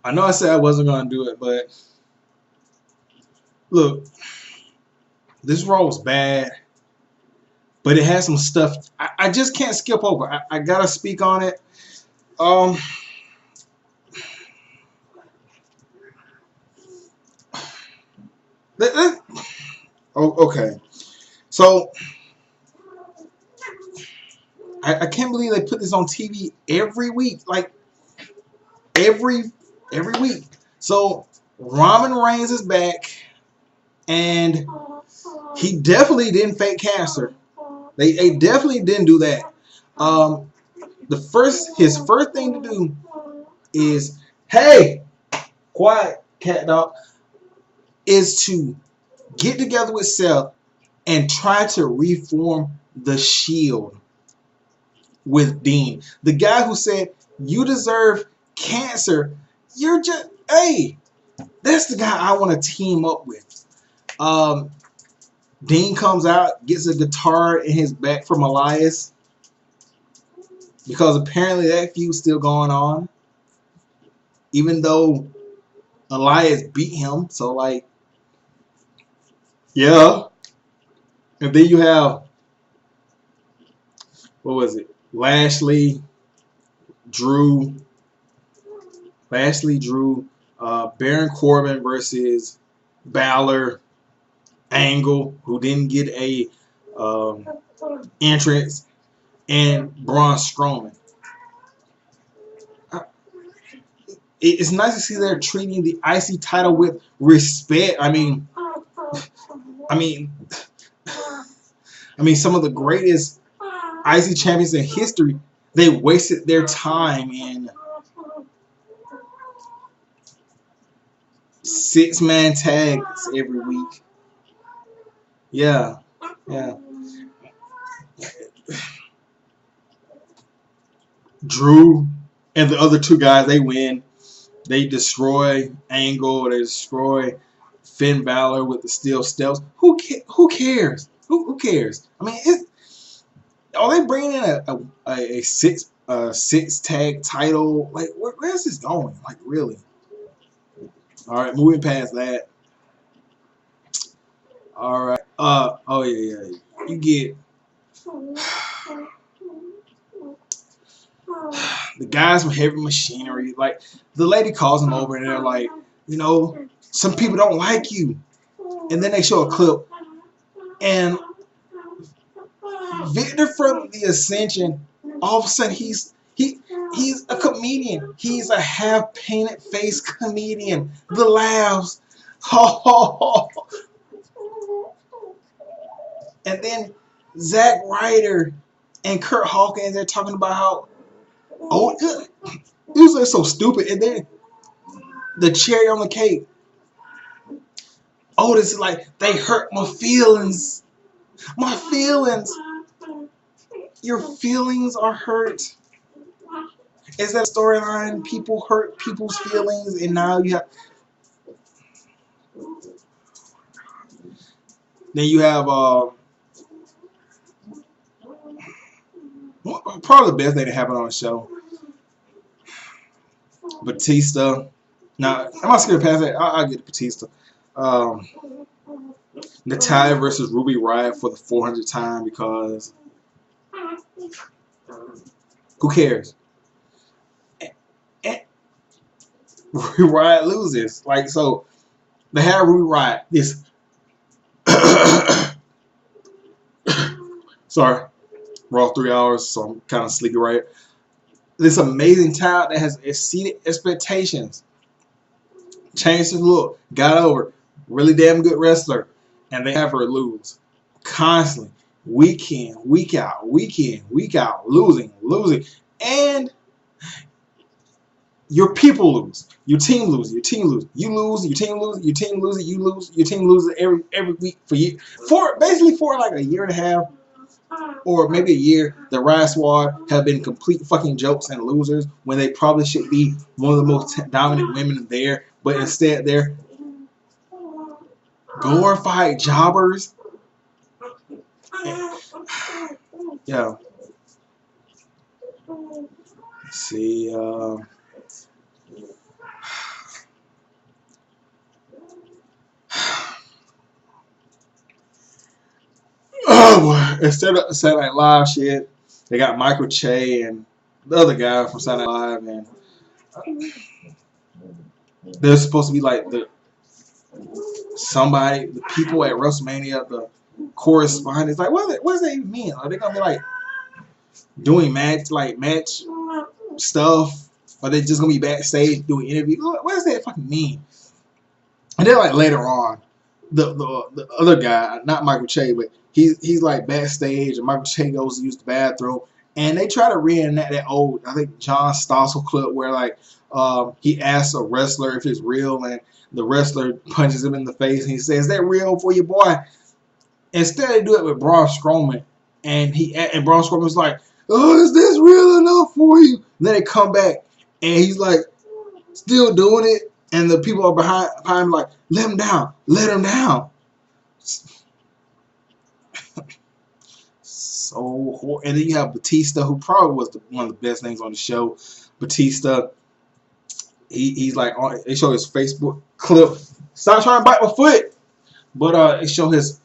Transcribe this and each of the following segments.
I know I said I wasn't gonna do it, but look, this Raw was bad, but it has some stuff I just can't skip over. I gotta speak on it. Um, okay. So I can't believe they put this on TV every week, like every every week. So Roman Reigns is back, and he definitely didn't fake cancer. They definitely didn't do that. Um, his first thing to do is, hey, quiet, cat dog, is to get together with Seth and try to reform the Shield with Dean. The guy who said, you deserve cancer. You're just, hey, that's the guy I want to team up with. Um, Dean comes out, gets a guitar in his back from Elias, because apparently that feud's still going on, even though Elias beat him. So, like, yeah. And then you have, what was it? Drew, Drew, Baron Corbin versus Balor, Angle, who didn't get a entrance, and Braun Strowman. It's nice to see they're treating the IC title with respect. I mean, some of the greatest IC champions in history, they wasted their time in 6-man tags every week. Yeah, yeah. Drew and the other two guys, they win. They destroy Angle. They destroy Finn Balor with the steel steps. Who cares? Who cares? I mean, are they bringing in a six tag title? Like, where's this going? Like, really? All right, moving past that. All right. Oh yeah. You get the guys from Heavy Machinery. Like, the lady calls them over and they're like, some people don't like you. And then they show a clip, and Victor from the Ascension, all of a sudden he's a comedian. He's a half painted face comedian. The laughs. And then Zack Ryder and Kurt Hawkins, they're talking about how, it was like so stupid. And then the cherry on the cake, this is like, they hurt my feelings. My feelings. Your feelings are hurt. Is that a storyline? People hurt people's feelings, and now you have probably the best thing that happened on the show. Batista. Now, I'm not scared to pass that. I'll get to Batista. Natalya versus Ruby Riott for the 400th time, because who cares? And Ruby Riott loses. Like, so they have Ruby Riott. This sorry, Raw 3 hours, so I'm kind of sleepy right. This amazing talent that has exceeded expectations. Changed his look, got over, really damn good wrestler, and they have her lose constantly, week in, week out, losing, and your people lose, your team loses, you lose, your team loses, you lose, your team loses every week for like a year and a half, or maybe a year. The Riot Squad have been complete fucking jokes and losers when they probably should be one of the most dominant women there, but instead they're glorified jobbers. Yeah. See, Instead of Saturday Night Live shit, they got Michael Che and the other guy from Saturday Night Live, and they're supposed to be like the people at WrestleMania, the correspondents. Like, what does that even mean? Are they gonna be like doing match stuff? Or they just gonna be backstage doing interviews? What does that fucking mean? And then like later on, the other guy, not Michael Che, but he's like backstage, and Michael Che goes to use the bathroom, and they try to reenact that old, I think, John Stossel clip where like he asks a wrestler if it's real, and the wrestler punches him in the face, and he says, "Is that real for you, boy?" Instead, they do it with Braun Strowman, and Braun Strowman's like, "Oh, is this real enough for you?" And then they come back, and he's like, still doing it, and the people are behind him like, "Let him down, let him down." So, and then you have Batista, who probably was one of the best things on the show. Batista, he's like, they show his Facebook clip. Stop trying to bite my foot. But they show his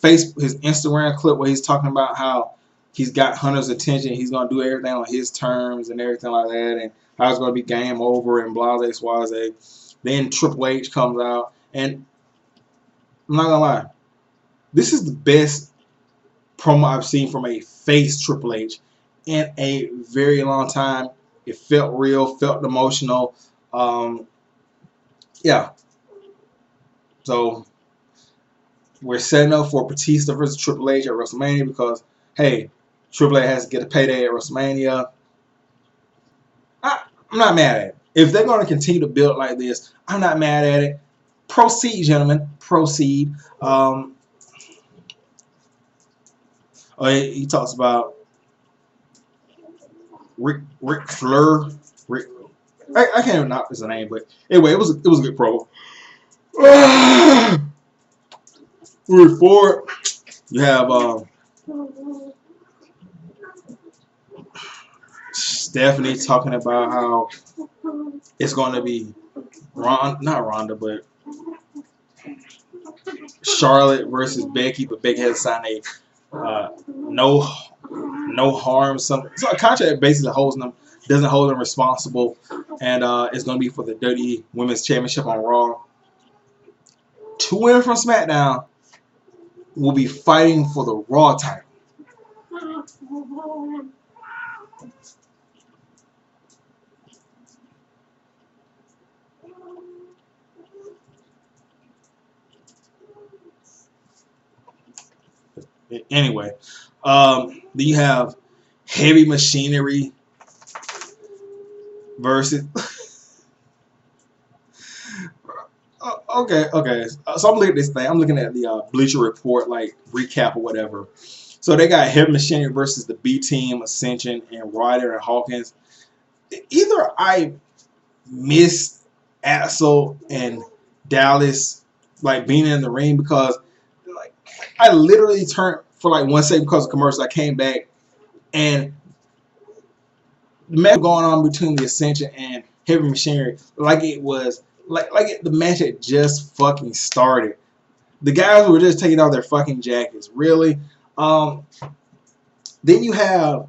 Instagram clip where he's talking about how he's got Hunter's attention. He's gonna do everything on his terms and everything like that, and how it's gonna be game over and blase swaze. Then Triple H comes out, and I'm not gonna lie, this is the best promo I've seen from a face Triple H in a very long time. It felt real, felt emotional. Yeah. So we're setting up for Batista versus Triple H at WrestleMania because, hey, Triple H has to get a payday at WrestleMania. I'm not mad at it. If they're going to continue to build like this, I'm not mad at it. Proceed, gentlemen. Proceed. He talks about Ric Flair. I can't even know his name, but anyway, it was a good promo. Moving forward, you have Stephanie talking about how it's going to be not Ronda, but Charlotte versus Becky, but Becky has signed a no harm. So a contract basically doesn't hold them responsible, and it's going to be for the WWE Women's Championship on Raw. Two women from SmackDown will be fighting for the Raw title. Anyway, then you have Heavy Machinery versus. Okay. So I'm looking at this thing. I'm looking at the Bleacher Report like recap or whatever. So they got Heavy Machinery versus the B Team, Ascension, and Ryder and Hawkins. Either I miss Axel and Dallas like being in the ring because like I literally turned for like 1 second because of commercials. I came back and the match going on between the Ascension and Heavy Machinery like it was the match had just fucking started. The guys were just taking off their fucking jackets. Really? Then you have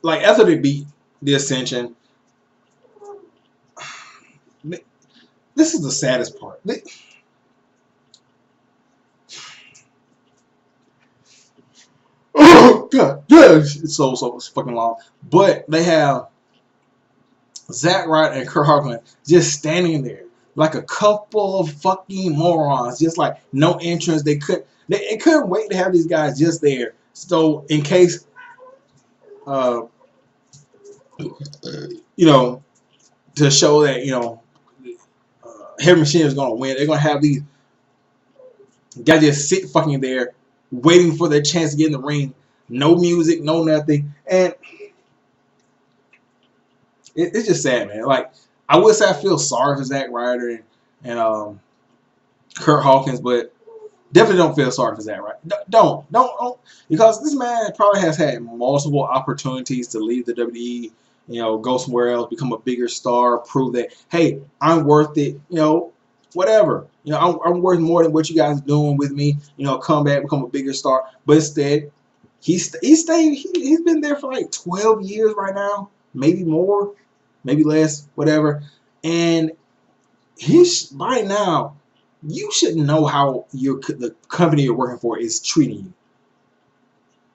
like after they beat the Ascension. This is the saddest part. Oh god, yes, it's so fucking long. But they have Zack Ryder and Kurt Hawkins just standing there like a couple of fucking morons, just like no entrance. They couldn't wait to have these guys just there. So in case, to show that Heavy Machine is gonna win, they're gonna have these guys just sit fucking there, waiting for their chance to get in the ring. No music, no nothing, and it's just sad, man. Like I would say I feel sorry for Zack Ryder and Kurt Hawkins, but definitely don't feel sorry for Zack Ryder. Don't, because this man probably has had multiple opportunities to leave the WWE, go somewhere else, become a bigger star, prove that, hey, I'm worth it, whatever. I'm worth more than what you guys are doing with me, come back, become a bigger star. But instead, He's stayed. He's been there for like 12 years right now, maybe more, maybe less, whatever. And by now, you should know how the company you're working for is treating you.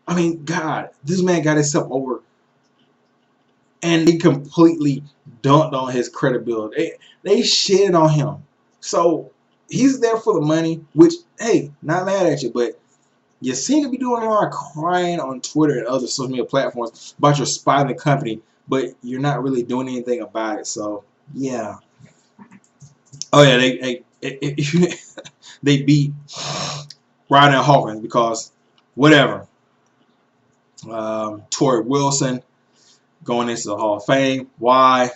I mean, God, this man got himself over, and they completely dunked on his credibility. They shit on him. So he's there for the money, which, hey, not mad at you, but you seem to be doing a lot of crying on Twitter and other social media platforms about your spot in the company, but you're not really doing anything about it. So, yeah. Oh, yeah, they beat Ryan Hawkins because whatever. Torrey Wilson going into the Hall of Fame. Why?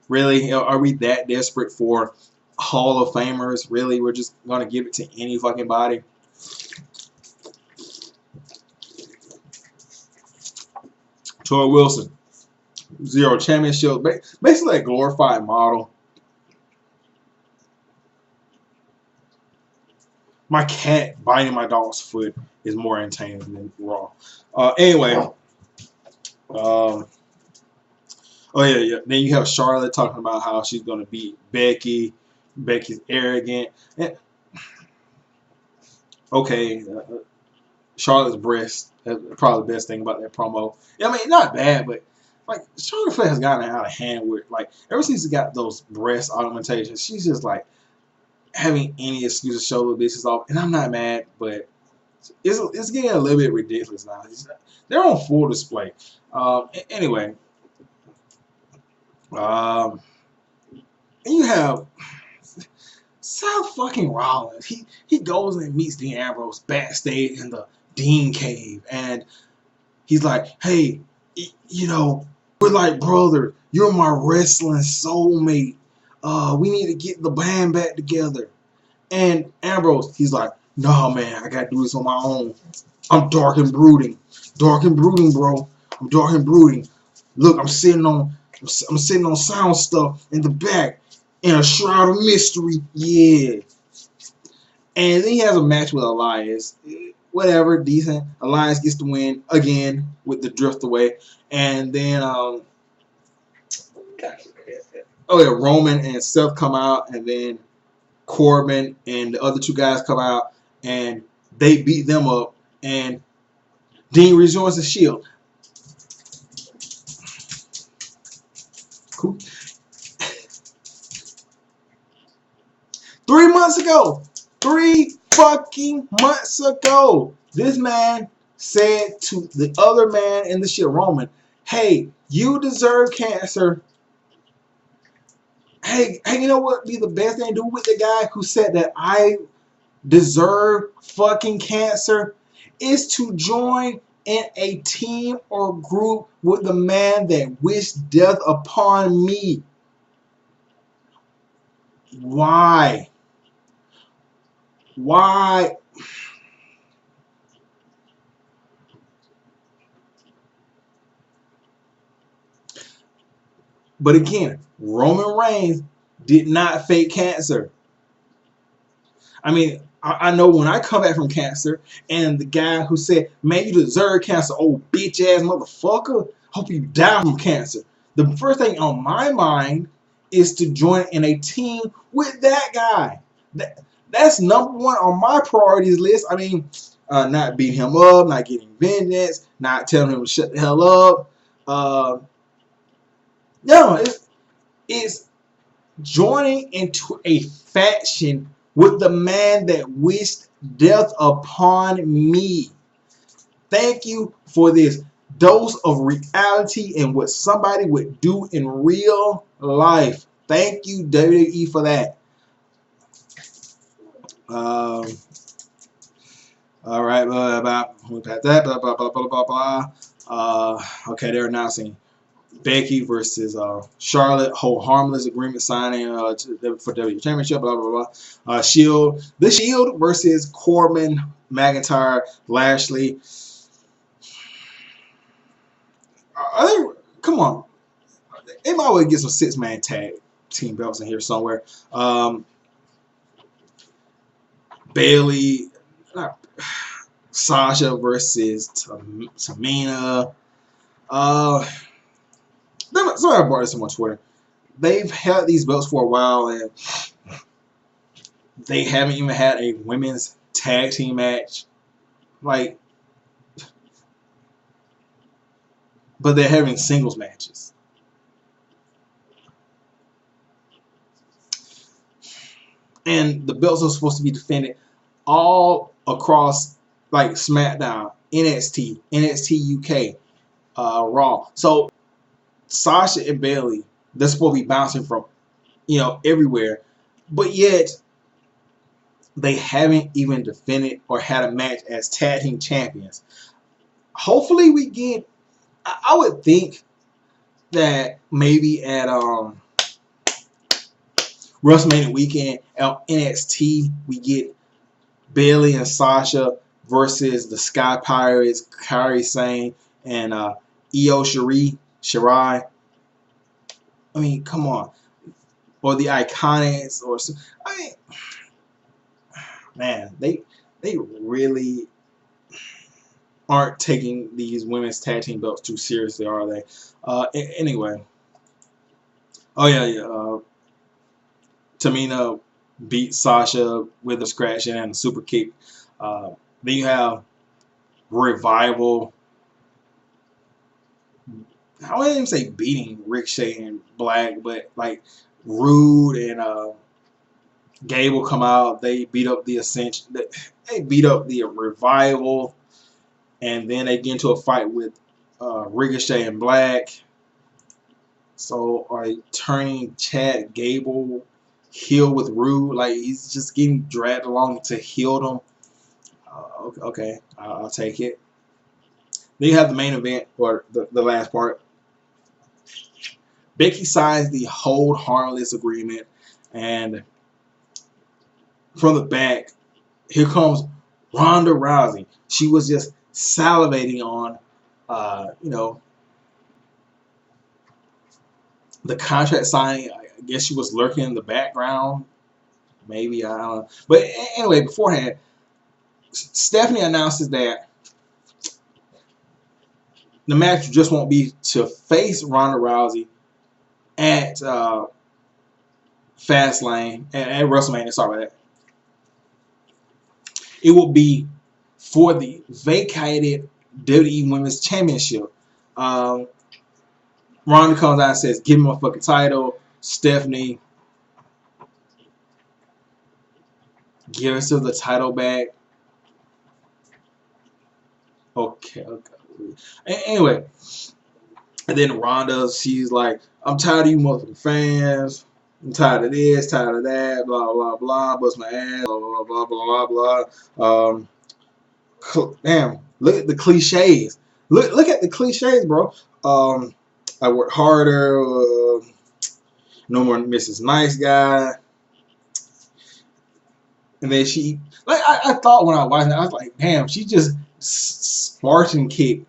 Really? Are we that desperate for Hall of Famers? Really? We're just going to give it to any fucking body? Torrey Wilson, 0 championship. Basically a glorified model. My cat biting my dog's foot is more entertaining than Raw. Anyway. Oh yeah. Then you have Charlotte talking about how she's gonna beat Becky. Becky's arrogant. Okay, Charlotte's breast. That's probably the best thing about that promo. I mean, not bad, but like Charlotte Flair has gotten out of hand with like ever since she got those breast augmentations, she's just like having any excuse to show the bitches off. And I'm not mad, but it's getting a little bit ridiculous now. They're on full display. Anyway. And you have Seth fucking Rollins. He goes and meets Dean Ambrose backstage in the Dean Cave, and he's like, "Hey, you know, we're like brothers. You're my wrestling soulmate. We need to get the band back together." And Ambrose, he's like, "No, man, I gotta do this on my own. I'm dark and brooding, bro. I'm dark and brooding. Look, I'm sitting on sound stuff in the back in a shroud of mystery. Yeah." And then he has a match with Elias. Whatever, decent. Elias gets the win again with the drift away. And then, oh yeah, Roman and Seth come out, and then Corbin and the other two guys come out, and they beat them up, and Dean rejoins the Shield. Cool. 3 months ago, 3 fucking months ago, this man said to the other man in the shit, Roman, "Hey, you deserve cancer." Hey, you know what would be the best thing to do with the guy who said that I deserve fucking cancer? Is to join in a team or group with the man that wished death upon me. Why? Why? But again, Roman Reigns did not fake cancer. I mean, I know when I come back from cancer, and the guy who said, "Man, you deserve cancer, old bitch ass motherfucker. Hope you die from cancer." The first thing on my mind is to join in a team with that guy. That's number one on my priorities list. I mean, not beating him up, not getting vengeance, not telling him to shut the hell up. No, it's joining into a faction with the man that wished death upon me. Thank you for this dose of reality and what somebody would do in real life. Thank you, WWE, for that. All right, okay, they're announcing Becky versus Charlotte, whole harmless agreement signing for WWE Championship, blah, blah, blah. Shield, the Shield versus Corbin, McIntyre, Lashley. Come on. They might well get some 6-man tag team belts in here somewhere. Bailey, Sasha versus Tamina. Sorry I brought this on my Twitter. They've had these belts for a while, and they haven't even had a women's tag team match. Like, but they're having singles matches. And the belts are supposed to be defended all across, like, SmackDown, NXT, NXT UK, Raw. So Sasha and Bayley, they're supposed to be bouncing from, everywhere. But yet, they haven't even defended or had a match as tag team champions. Hopefully we get, I would think that maybe at WrestleMania weekend at NXT, we get Bayley and Sasha versus the Sky Pirates, Kairi Sane, and Io Shirai. I mean, come on. Or the Iconics, or some. I mean, man, they really aren't taking these women's tag team belts too seriously, are they? Anyway. Oh yeah. Tamina beat Sasha with a scratch and a super kick. Then you have Revival. I wouldn't even say beating Ricochet and Black, but like Rude and Gable come out. They beat up the Ascension. They beat up the Revival, and then they get into a fight with Ricochet and Black. So are you turning Chad Gable heel with Rude? Like, he's just getting dragged along to heel them. Okay, I'll take it. Then you have the main event, or the last part. Becky signs the Hold Harmless agreement, and from the back, here comes Ronda Rousey. She was just salivating on, the contract signing. I guess she was lurking in the background. Maybe, I don't know. But anyway, beforehand, Stephanie announces that the match just won't be to face Ronda Rousey at Fastlane, at WrestleMania. Sorry about that. It will be for the vacated WWE Women's Championship. Ronda comes out and says, "Give me my fucking title." Stephanie gives her the title back. Okay. Anyway, and then Ronda, she's like, "I'm tired of you motherfucking fans. I'm tired of this, tired of that, blah, blah, blah, bust my ass, blah, blah, blah, blah, blah, blah." Damn, look at the cliches. Look at the cliches, bro. I work harder. No more Mrs. Nice Guy. And then she, like, I thought when I watched it, I was like, damn, she just Spartan kicked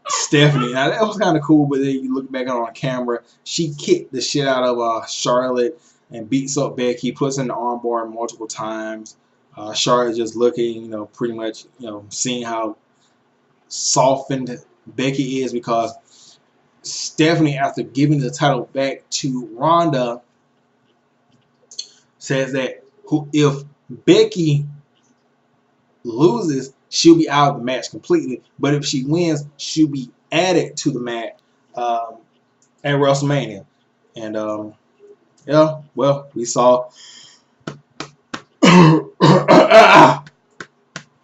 Stephanie. Now, that was kind of cool, but then you look back on camera, she kicked the shit out of Charlotte and beats up Becky, puts in the armbar multiple times. Charlotte just looking, pretty much, seeing how softened Becky is, because Stephanie, after giving the title back to Ronda, says that if Becky loses, she'll be out of the match completely. But if she wins, she'll be added to the match at WrestleMania. And well, we saw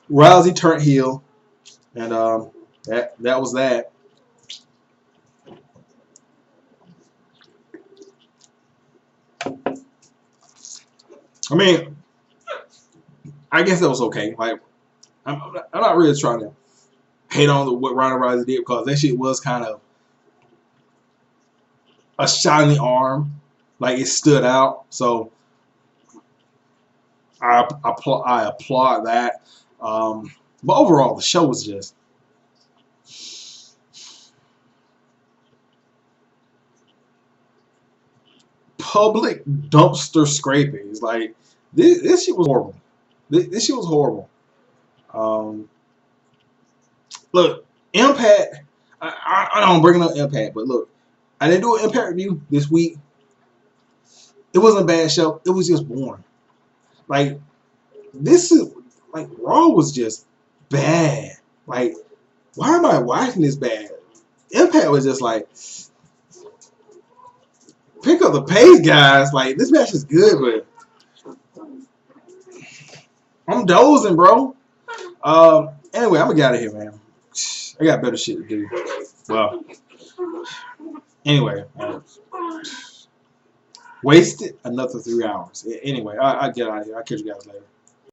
Rousey turned heel, and that was that. I mean, I guess that was okay. Like, I'm not really trying to hate on what Ronda Rousey did, because that shit was kind of a shot in the arm. Like, it stood out. So I applaud that. But overall, the show was just public dumpster scrapings. Like, this shit was horrible. This shit was horrible. Look, Impact. I don't bring up Impact, but look, I didn't do an Impact review this week. It wasn't a bad show. It was just boring. Like this is like Raw was just bad. Like, why am I watching this bad? Impact was just like, pick up the pace, guys. Like, this match is good, but I'm dozing, bro. Anyway, I'm gonna get out of here, man. I got better shit to do. Well, anyway, wasted another 3 hours. Anyway, I'll get out of here. I'll catch you guys later.